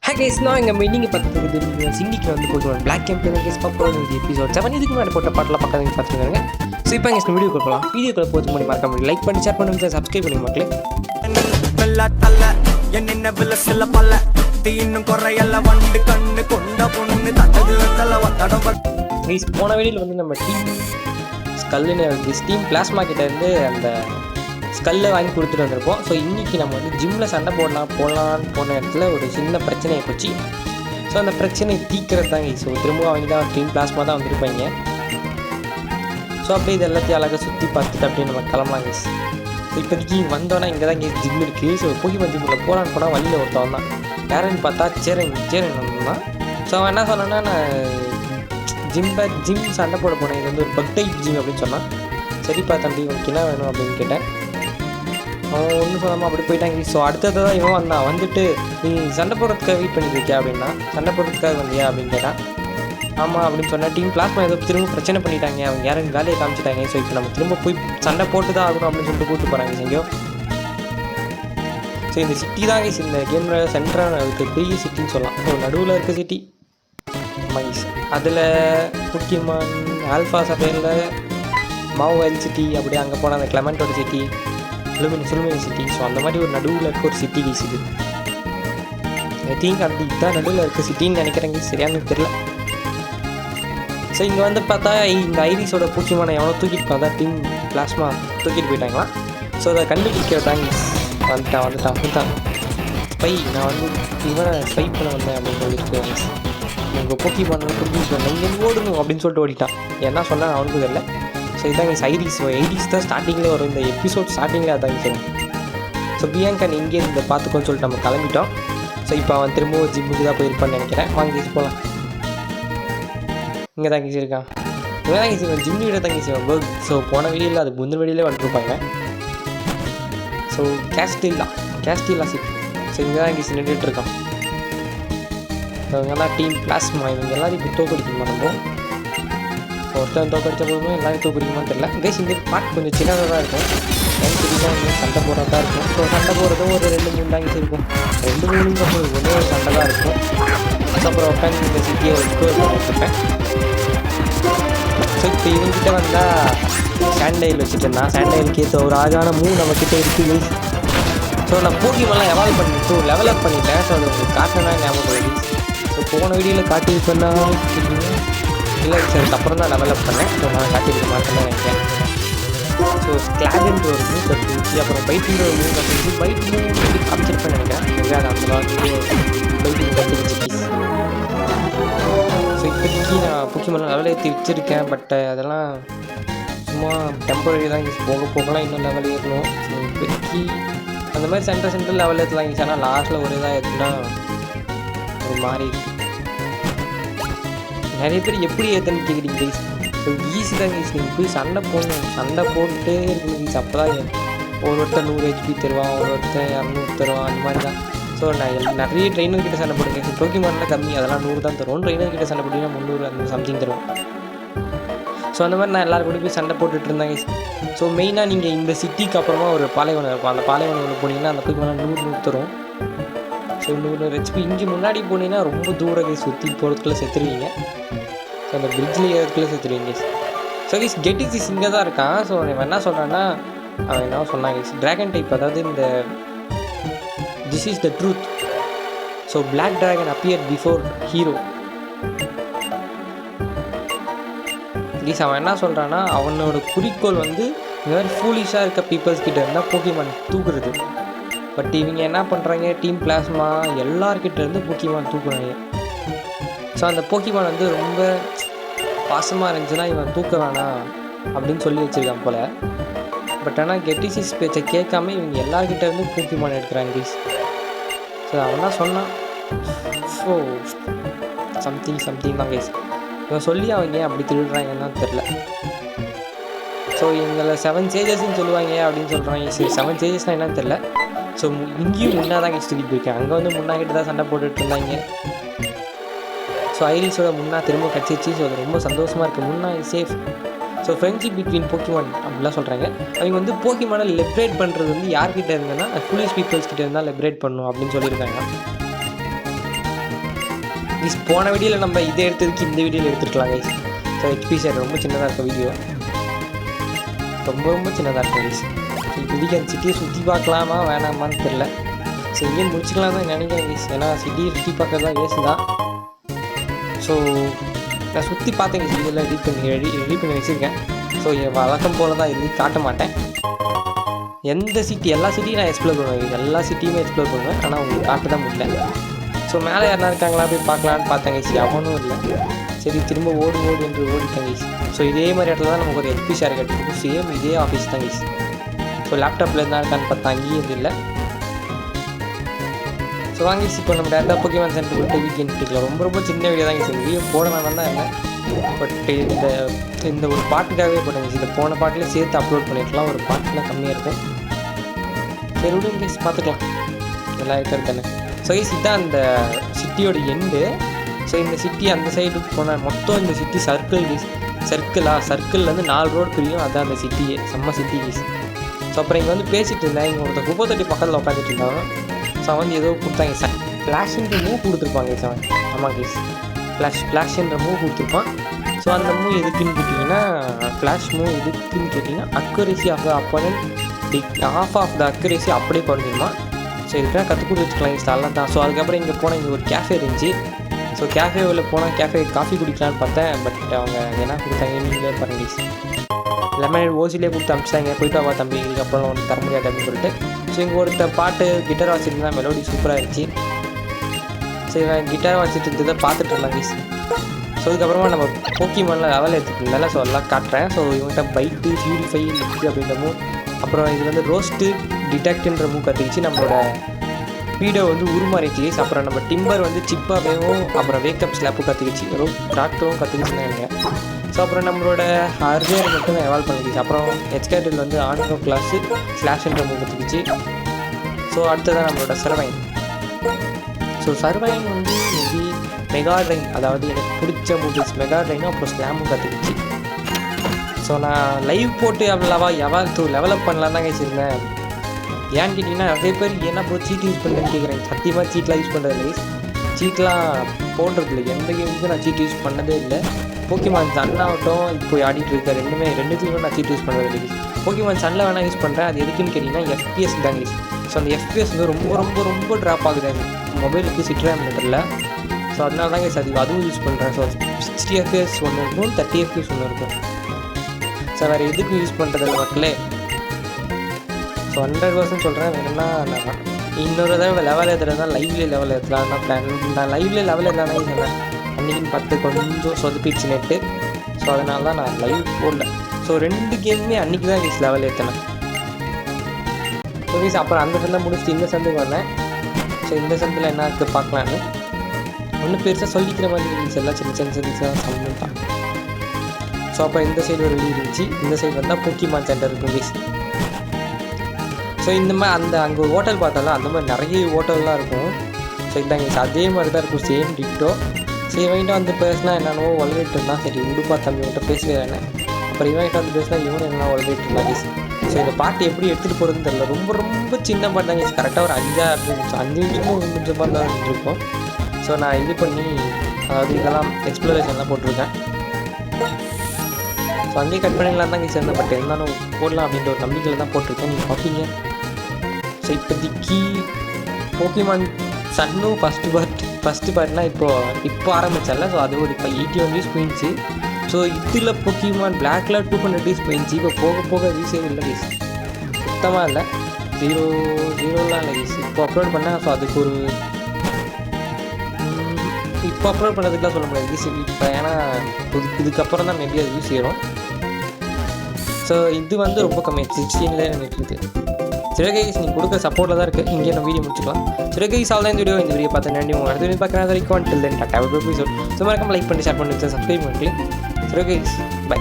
ஹே case நான் எங்கள் meaning பார்த்துருக்கு சிண்டிக்கு வந்து போய்ட்டு பிளாக் கேம்ப் கேஸ் பார்க்க எபிசோட் 7 இதுக்கு முன்னாடி போட்ட பாட்டெலாம் பார்க்காதீங்க பார்த்துருக்காங்க. ஸோ இப்போ எங்கள் வீடியோ கொடுக்கலாம். வீடியோக்குள்ள போச்சு பண்ணி மறக்க முடியும். லைக் பண்ணி ஷேர் பண்ணி சப்ஸ்கிரைப் பண்ணி மக்களே. போன வீடியோவில் வந்து நம்ம டீம் பிளாஸ்மா கிட்ட இருந்து அந்த ஸ்கல்லை வாங்கி கொடுத்துட்டு வந்திருப்போம். ஸோ இன்றைக்கி நம்ம வந்து ஜிம்மில் சண்டை போடலான்னு போன இடத்துல ஒரு சின்ன பிரச்சனையை போச்சு. ஸோ அந்த பிரச்சனை தீக்கிறது தாங்க. ஸோ திரும்ப அவங்க தான் டீம் பிளாஸ்மா தான் வந்திருப்பாங்க. ஸோ அப்படியே இது எல்லாத்தையும் அழகாக சுற்றி பார்த்துட்டு அப்படியே நம்ம கிளம்பலாங்க. ஸோ இப்போதைக்கு வந்தோன்னா இங்கே தான் இங்கே ஜிம் இருக்குது. ஸோ போகிமான் ஜிம்மில் போகலான்னு போனால் வழியில் ஒருத்தவன் தான் யாருன்னு பார்த்தா சேரன் வந்தான். ஸோ அவன் என்ன சொன்னான்னா, நான் ஜிம் சண்டை போட போனேன், இது வந்து ஒரு பக் டைப் ஜிம் அப்படின்னு சொன்னான். சரிப்பா தம்பி உனக்கு என்ன வேணும் அப்படின்னு கேட்டேன். அவன் ஒன்றும் சொல்லாமல் அப்படி போயிட்டாங்க. ஸோ அடுத்தது தான் இவன் வந்தான். வந்துட்டு நீ சண்டை போடுறதுக்காக வெயிட் பண்ணியிருக்கியா அப்படின்னா, சண்டை போடுறதுக்காக வந்தியா அப்படின்னு கேட்டான். ஆமாம் அப்படின்னு சொன்னேன். டீம் பிளாஸ்மா ஏதோ திரும்ப பிரச்சனை பண்ணிட்டாங்க, அவங்க யாரும் வேலையை காமிச்சிட்டாங்க. ஸோ இப்போ நம்ம திரும்ப போய் சண்டை போட்டு தான் ஆகணும் அப்படின்னு சொல்லிட்டு கூப்பிட்டு போகிறாங்க எங்கேயோ. ஸோ இந்த சிட்டி தான் இந்த கேமில் சென்டரான பெரிய சிட்டின்னு சொல்லலாம். ஸோ நடுவில் இருக்க சிட்டி மைஸ், அதில் போகிமான் ஆல்ஃபா சபையில் மாவோவெல் சிட்டி, அப்படியே அங்கே போனால் அந்த கிளமெண்டோட சிட்டி, சுலுமினி சிட்டி. ஸோ அந்த மாதிரி ஒரு நடுவில் இருக்க ஒரு சிட்டி கேஸ் இது. ஐ திங்க் அப்படி இதுதான் நடுவில் இருக்க சிட்டின்னு நினைக்கிறேங்க, சரியானு தெரியல. ஸோ இங்கே வந்து பார்த்தா இந்த ஐரிஸோட போகிமானை எவனோ தூக்கிட்டு பார்த்தா டீம் பிளாஸ்மா தூக்கிட்டு போயிட்டாங்களாம். ஸோ அதை கண்டுபிடிக்கிறதாங்க வந்துட்டான் ஸ்பை. நான் வந்து இவனை ஸ்பை பண்ண வந்தேன் அப்படின்னு சொல்லிட்டு உங்கள் போகிமானை தூக்கிட்டு வந்தேன், இங்கே ஓடணும் அப்படின்னு சொல்லிட்டு ஓடிட்டான். என்ன சொன்னால் அவனுக்கு தெரியல. ஸோ இதாங்க ஐரிஸ் தான் ஸ்டார்டிங்கில் வரும், இந்த எபிசோட் ஸ்டார்டிங்கில் அதாங்க சொல்லுவோம். ஸோ பியாங்கா இங்கே இதை பார்த்துக்கோன்னு சொல்லிட்டு நம்ம கிளம்பிட்டோம். ஸோ இப்போ அவன் திரும்ப ஜிம்முக்கு தான் போயிருப்பான்னு நினைக்கிறேன். வாங்கி போகலாம். இங்கே தான் இருக்கான். இங்கே தான் செய்வான், ஜிம்மு கிட்ட தான் செய்வான் பர்க். ஸோ போன வீடியோவில் அது முந்தின வீடியோவில் வந்துருப்பாங்க. So Castilla city. ஸோ இங்கே தான் நின்றுட்டு இருக்கான். ஸோ இவங்கெல்லாம் டீம் பிளாஸ்மா, இவங்க எல்லாரும் இப்போ தோக்கடிக்கணுமா நம்ம. ஒருத்தன் தோக்கடிச்ச போதுமே எல்லாரும் தோக்கடிக்குமான்னு தெரியல. கேஸ் இந்த பாட்டு கொஞ்சம் சின்னதாக தான் இருக்கும். எனக்கு சண்டை போடுறதா இருக்கும். ஸோ சண்டை போடுறதும் ஒரு 2-3 தாங்க இருக்கும். 2-3 ஒரே ஒரு சண்டை தான் இருக்கும். அப்புறம் உட்காந்து இந்த சிட்டியை எக்ஸ்ப்ளோர் பண்ணிட்டுருப்பேன். ஸோ இப்போ இவங்கிட்ட வந்தால் சாண்டைல் வச்சுட்டேன்னா, சாண்டைலுக்கு ஏற்ற ஒரு அழகான நம்மக்கிட்ட இருக்குது. ஸோ நான் போகிமான்லாம் எவால்வ் பண்ணிட்டு ஸோ லெவலப் பண்ணிட்டேன். ஸோ அது உங்களுக்கு காட்டினா ஞாபகம் வருது. ஸோ போன வீடியோவில் காட்டியிருப்பேன்னா இல்லை சார், அதுக்கப்புறம் தான் டெவலப் பண்ணேன். ஸோ நான் காட்டியிருக்க மாட்டேன்னு நினைக்கிறேன். ஸோ ஸ்கிளாடுன்ற ஒரு மூவ் கற்றுச்சு, அப்புறம் பைட்டுன்ற ஒரு மூவ் கற்றுச்சு. பைட் மூவ் காமிச்சிருப்பேன்னு நினைக்கிறேன். அது அந்த பைட்டிங் கற்றுக்குச்சு. ஸோ இப்போதைக்கு நான் போகிமான் லெவல் ஏற்றி வச்சுருக்கேன். பட் அதெல்லாம் சும்மா டெம்பரரி தான். போகலாம் இன்னும் லெவல் ஏறணும். ஸோ இப்போதைக்கு அந்த மாதிரி சென்டர் லெவல் ஏற்றலாம். ஆனால் லாஸ்ட்டில் ஒரு இதாக ஏற்றுனா ஒரு மாதிரி நிறைய பேர் எப்படி ஏற்றுன்னு கேட்குறீங்க கைஸ். ஸோ ஈஸி தான் கைஸ். நீங்கள் போய் சண்டை போட்டுட்டே இருக்கணும் கைஸ். அப்போ தான் ஒருத்தர் 100 HP தருவான், ஒருத்தர் 200 தருவான், அந்த மாதிரி தான். ஸோ நான் நிறைய ட்ரெயினர்கிட்ட சண்டை போடுங்க. ஸோ போகிமான்லாம் கம்மி, அதெல்லாம் 100 தான் தருவோம். ட்ரெயினர்கிட்ட சண்டை போட்டிங்கன்னா 300 அந்த சம்திங் தருவோம். ஸோ அந்த மாதிரி நான் எல்லாரும் கூட போய் சண்டை போட்டுட்டு இருந்தேன் கைஸ். ஸோ மெயினாக நீங்கள் இந்த சிட்டிக்கு அப்புறமா ஒரு பாலைவனம் இருக்கும். அந்த பாலைவனம் போனீங்கன்னா அந்த போகிமான் 100 தரும். So 100 HP. இங்கே முன்னாடி போனீங்கன்னா ரொம்ப தூரம் கைஸ், சுற்றி போகிறதுக்குள்ளே செத்துருவீங்க. ஸோ அந்த பிரிட்ஜில் ஏறதுக்குள்ளே செத்துருவீங்க கைஸ். ஸோ கைஸ் கெட்டிஸ் இங்கே தான் இருக்கான். ஸோ அவன் என்ன சொல்கிறான்னா, அவன் என்ன சொன்னான் கைஸ், ட்ராகன் டைப், அதாவது இந்த this is the truth. So black dragon appear before hero guys. அவன் என்ன சொல்கிறான்னா, அவனோட குறிக்கோள் வந்து இந்த மாதிரி ஃபூலிஷாக இருக்க பீப்புள்ஸ் கிட்ட இருந்தால் போகிமான் தூக்குறது. பட் இவங்க என்ன பண்ணுறாங்க, டீம் பிளாஸ்மா எல்லார்கிட்ட இருந்து போகிமான் தூக்குறாங்க. ஸோ அந்த போகிமான் வந்து ரொம்ப பாசமாக இருந்துச்சுன்னா இவன் தூக்க வேணாம் அப்படின்னு சொல்லி வச்சுருக்கான் போல். பட் ஆனால் கெட்டிசிஸ் பேச்சை கேட்காம இவங்க எல்லார்கிட்ட இருந்து போகிமான் எடுக்கிறாங்க கைஸ். ஸோ அவன் தான் சொன்னான். ஸோ சம்திங் தான் கைஸ். இவன் சொல்லி அவங்க ஏன் அப்படி திருடுறாங்கன்னு தான் தெரில. ஸோ எங்களை 7 சேஜஸ்ன்னு சொல்லுவாங்க அப்படின்னு சொல்கிறாங்க. சரி 7 சேஜஸ்னால் என்னன்னு தெரில. ஸோ இங்கேயும் முன்னா தான் கைஸ் தூக்கிட்டு போயிருக்கேன். அங்கே வந்து முன்னாகிட்ட தான் சண்டை போட்டுட்டு இருந்தாங்க. ஸோ ஐரிஸோட முன்னா திரும்ப கிடச்சிச்சு. ஸோ அது ரொம்ப சந்தோஷமாக இருக்குது. முன்னா safe. So friendship between Pokémon அப்படிலாம் சொல்கிறாங்க. அவங்க வந்து போகிமானை லிபரேட் பண்ணுறது வந்து யார்கிட்ட இருந்ததுன்னா ஃபுல்லிஷ் பீப்புள்ஸ் கிட்ட இருந்தால் லிபரேட் பண்ணணும் அப்படின்னு சொல்லியிருக்காங்க. கைஸ் போன வீடியோவில் நம்ம இதை எடுத்ததுக்கு இந்த வீடியோவில் எடுத்துருக்கலாம் கைஸ். ஸோ ஹெச்பி சைடு ரொம்ப சின்னதாக இருக்க வீடியோ, ரொம்ப ரொம்ப சின்னதாக இருக்கும் கைஸ். ஸோ இப்போதைக்கு அந்த சிட்டியை சுற்றி பார்க்கலாமா வேணாமான்னு தெரில. ஸோ இங்கேயும் முடிச்சுக்கலாம் தான் நினைக்கிறேன் கைஸ். ஏன்னா சிட்டியை சுற்றி பார்க்கறது தான் வேஸ்ட் தான். ஸோ நான் சுற்றி பார்த்தேன் கைஸ், இதெல்லாம் ரெடி பண்ணி வச்சுருக்கேன். ஸோ என் வழக்கம் போல் தான் எதுவும் காட்ட மாட்டேன். எந்த சிட்டி எல்லா சிட்டியும் நான் எக்ஸ்ப்ளோர் பண்ணுவேன், எல்லா சிட்டியுமே எக்ஸ்ப்ளோர் பண்ணுவேன். ஆனால் உங்களுக்கு காட்ட தான் முடியல. ஸோ மேலே யாரா இருக்காங்களா போய் பார்க்கலான்னு பார்த்தேன் கைஸ், அவனும் இல்லை. சரி திரும்ப ஓடு என்று ஓடிட்டேன் கைஸ். ஸோ இதே மாதிரி இடத்துல தான் நமக்கு ஒரு ஹெச்பி ஷேர் கட்டிருக்கும். சேம் இதே ஆஃபீஸ் தான் கைஸ். ஸோ லேப்டாப்பில் இருந்தால் இருக்கான்னு பார்த்தா அங்கேயும் இது இல்லை. ஸோ வாங்கி இப்போ நம்ம டேரக்டாக போக்கிமான் சென்டர் போட்டு வீக்கெண்ட் பிடிக்கலாம். ரொம்ப ரொம்ப சின்ன வீடியோ தான் கைஸ். வீடியோ போடலாம் தான் இல்லை, பட் இந்த ஒரு பாட்டுக்காகவே போட்டேன் கைஸ். இதை போன பாட்டில் சேர்த்து அப்லோட் பண்ணிக்கலாம், ஒரு பாட்டில் கம்மியாக இருக்கும். சரி விடுங்க கைஸ், பார்த்துக்கலாம் எல்லா ஐட்டம் இருக்கானே. ஸோ கைஸ் இதுதான் அந்த சிட்டியோட எண்டு. ஸோ இந்த சிட்டி அந்த சைடு போனால் மொத்தம் இந்த சிட்டி சர்க்கிள் கைஸ். சர்க்கிள்லேருந்து 4 ரோடு பிரியும், அதுதான் அந்த சிட்டியே. செம்ம சிட்டி கைஸ். ஸோ அப்புறம் இங்கே வந்து பேசிகிட்டு இருந்தேன். இங்கே ஒருத்தர் குப்பை தொட்டி பக்கத்தில் உட்காந்துட்டு இருந்தாங்க. ஸோ அவன் வந்து ஏதோ கொடுத்தாங்க சார், ஃப்ளாஷ்ன்ற மூவ் கொடுத்துருப்பாங்க சார். ஆமாம் கைஸ், ஃப்ளாஷ்ன்ற மூவ் கொடுத்துருப்பான். ஸோ அந்த மூவ் எதுக்குன்னு கேட்டிங்கன்னா, ஃப்ளாஷ் மூவ் எதுக்குன்னு கேட்டிங்கன்னா accuracy of the opponent of the accuracy அப்படியே குறைஞ்சிருமா. ஸோ இதுக்கெல்லாம் கற்றுக் கொடுத்து வச்சுக்கலாம் கைஸ், நல்லா தான். ஸோ அதுக்கப்புறம் இங்கே போனால் இங்கே ஒரு கேஃபே இருந்துச்சு. ஸோ கேஃபே உள்ள போனால் காஃபி குடிக்கலான்னு பார்த்தேன். பட் அவங்க என்ன கொடுத்தாங்க நீங்களே பாருங்க கைஸ். லெமன் ஓசிலே கொடுத்து அனுப்பிச்சாங்க, போய்ட்டு வா தம்பி, இதுக்கப்புறம் ஒன்று தர முடியாது அப்படின்னு சொல்லிட்டு. ஸோ இங்கே ஒருத்தர் பாட்டு கிட்டார் வாசிட்டு தான், மெலோடி சூப்பராக இருந்துச்சு. ஸோ இவன் கிட்டார் வாசிட்டு இருந்ததை பார்த்துட்டு இருந்தாங்க கைஸ். ஸோ இதுக்கப்புறமா நம்ம போக்கிமானில் லெவல் எடுத்துருந்தால ஸோ எல்லாம் காட்டுறேன். ஸோ இவங்ககிட்ட பைட்டு, பியூரிஃபை, லிஃப்ட் அப்படின்ற மூவ், அப்புறம் இது வந்து ரோஸ்ட்டு டிடெக்ட்ன்ற மூவ் கற்றுக்கிச்சு. நம்மளோட வீடியோ வந்து உருமாறிச்சு கைஸ். அப்புறம் நம்ம டிம்பர் வந்து சிப்பாவேவும் அப்புறம் வேக்கப் ஸ்லாப்பும் கற்றுக்கிச்சு, டாக்டரும் கற்றுக்கிச்சுன்னு நினைக்கிறேன். ஸோ அப்புறம் நம்மளோட ஹார்ட்வேர் மட்டும் எவால்வ் பண்ணிக்கிச்சு. அப்புறம் ஹெச்கேட்டில் வந்து ஆன்கோ கிளாஸு ஸ்லாஷ்ன்ற மூவ் கற்றுக்கிச்சு. ஸோ அடுத்ததான் நம்மளோட சர்வைன். ஸோ சர்வைன் வந்து மேபி மெகா ட்ரைன், அதாவது எனக்கு பிடிச்ச மூவிஸ் மெகா ட்ரைனும் அப்புறம் ஸ்லாமும் கற்றுக்கிச்சு. ஸோ நான் லைவ் போட்டு அவ்வளவா லெவலப் பண்ணலாம் தான் கேச்சிருந்தேன். ஏன்னு கேட்டிங்கன்னா நிறைய பேர் ஏன்னா ப்ரோ சீட் யூஸ் பண்ணுறேன்னு கேட்குறேன். சத்தியமாக சீட்லாம் யூஸ் பண்ணுறது இல்லை, சீட்லாம் போடுறது இல்லை. எந்த கேமுக்கும் நான் சீட் யூஸ் பண்ணதே இல்லை. போக்கிமான் சன் ஆகட்டும், இப்போ ஆடிட்டு இருக்க ரெண்டுத்துலையுமே நான் சீட் யூஸ் பண்ணுறது இல்லை. போக்கிமான் சன்னில் வேணால் யூஸ் பண்ணுறேன். அது எதுக்குன்னு கேட்டிங்கன்னா FPS தான் கைஸ். ஸோ அந்த FPS வந்து ரொம்ப ரொம்ப ரொம்ப ட்ராப் ஆகுது அது மொபைலுக்கு சிட்ராமீட்டரில். ஸோ அதனால தான் கைஸ் அதுவும் யூஸ் பண்ணுறேன். ஸோ 60 FPS ஒன்று இருக்கும், 30 FPS ஒன்று இருக்கும். ஸோ வேறு எதுக்கும் யூஸ் பண்ணுறதில்ல மக்களே. ஸோ 100% சொல்கிறேன். வேணும்னா நான் இன்னொரு தடவை லெவல் ஏற்றுறதுனா லைவ்லேயே லெவல் ஏற்றலாம் தான் பிளான். நான் லைவ்லேயே லெவல் ஏற்றலாம் தான் சொன்னேன். அன்றைக்கின்னு 10 கொஞ்சம் சொதப்பிடுச்சு நெட்டு. ஸோ அதனால தான் நான் லைவ் போடல. ஸோ 2 கேமுமே அன்றைக்கி தான் கைஸ் லெவல் ஏற்றினேன். ஸோ கைஸ் அப்புறம் அந்த சந்தை முடிச்சுட்டு இந்த சந்தைக்கு வந்தேன். ஸோ இந்த சந்தையில் என்ன இருக்குது பார்க்கலான்னு. ஒன்றும் பெருசாக சொல்லிக்கிற மாதிரி கைஸ், எல்லாம் சின்ன சின்ன சந்தைஸாக சம்மந்தம் தான். ஸோ அப்போ இந்த சைடு ஒரு வீடு இருந்துச்சு, இந்த சைடு வந்தால் போக்கிமான் சென்டர் இருக்கும் கைஸ். ஸோ இந்த மாதிரி அங்கே ஒரு ஹோட்டல் பார்த்தாலும் அந்த மாதிரி நிறைய ஹோட்டல்லாம் இருக்கும். ஸோ இதாங்க கைஸ் அதே மாதிரி தான் இருக்கும், சேம் டிக்டோ. சரி இவன்கிட்ட வந்து பேசினா என்னென்னவோ வளர்கிட்டு இருந்தான். சரி உடுப்பா தம்பி இவன்கிட்ட பேசுகிறேன். அப்புறம் இவன்கிட்ட வந்து பேசினா இவன் என்ன வளர்கிட்டு இருந்தான் கைஸ். ஸோ இந்த பாட்டு எப்படி எடுத்துகிட்டு போகிறதுன்னு தெரியல. ரொம்ப ரொம்ப சின்ன பாட்டு தான் கைஸ். கரெக்டாக ஒரு 5-6 நிமிஷமும் 1 நிமிஷமாக தான் இருக்கும். ஸோ நான் இது பண்ணி அதாவது இதெல்லாம் எக்ஸ்ப்ளோரேஷன்லாம் போட்டிருக்கேன். ஸோ அங்கேயே கட் பண்ணிடலாம் தான் கைஸ் இருந்தேன். பட் இருந்தாலும் போடலாம் அப்படின்ற ஒரு நம்பிக்கையில் தான் போட்டிருக்கேன், நீங்கள் பார்ப்பீங்க. ஸோ இப்போதைக்கு போக்கிமான் சன்னும் ஃபஸ்ட்டு பார்ட்னா இப்போ ஆரம்பிச்சால. ஸோ அது ஒரு இப்போ 81 வியூஸ் போயிடுச்சு. ஸோ இதில் போக்கிமான் பிளாக்ல 200 வியூஸ் போயிடுச்சு. இப்போ போக போக வியூஸே இல்லை கைஸ், சுத்தமாக இல்லை, 0 இல்லை கைஸ். இப்போ அப்லோட் பண்ணால் ஸோ அதுக்கு ஒரு இப்போ அப்லோட் பண்ணுறதுக்குலாம் சொல்ல முடியாது கைஸ். இப்போ ஏன்னா இதுக்கப்புறம் தான் மேபி அது வியூஸ் ஏறும். ஸோ இது வந்து ரொம்ப கம்மி, 16லே நின்றுட்டு இருக்குது. சரி கைஸ் நீங்கள் கொடுக்குற சப்போர்ட்டில் தான் இருக்குது. இங்கே நம்ம வீடியோ முடிச்சுக்கலாம். சரி கைஸ் அவ்வளோ இந்த வீடியோ பார்த்து நன்றி. உங்கள் அடுத்த வீடியோ பார்க்குற வரைக்கும் until then tata bye bye. So மறக்காம லைக் பண்ணி ஷேர் பண்ணி சப்ஸ்கிரைப் பண்ணிக்கலாம். சரி கைஸ் பை.